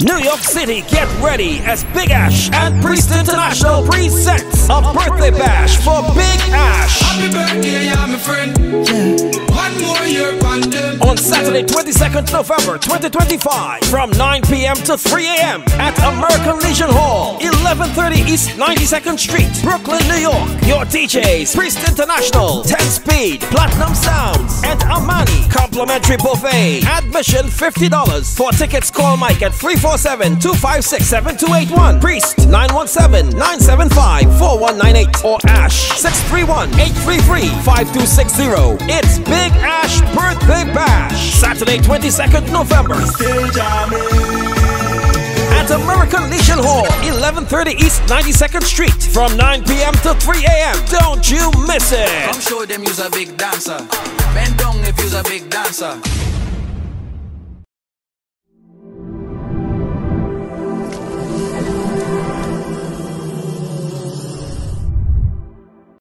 New York City, get ready as Big Ash and Priest International presents a birthday bash for Big Ash. Happy birthday, yeah, my friend. One more year pandemic. On Saturday, 22nd November 2025 from 9 p.m. to 3 a.m. at American Legion Hall, 1130 East 92nd Street, Brooklyn, New York. Your DJs, Priest International, 10 Speed, Platinum Sounds, and Amani. Complimentary buffet. Admission $50. For tickets, call Mike at 347-256-7281. Priest 917-975-4198 or Ash 631-833-5260. It's Big Ash Birthday Bash, Saturday 22nd November. Still jamming. At American Legion Hall, 1130 East 92nd Street, from 9 p.m. to 3 a.m. Don't you miss it! Come show them you's a big dancer. Bend down if you's a big dancer.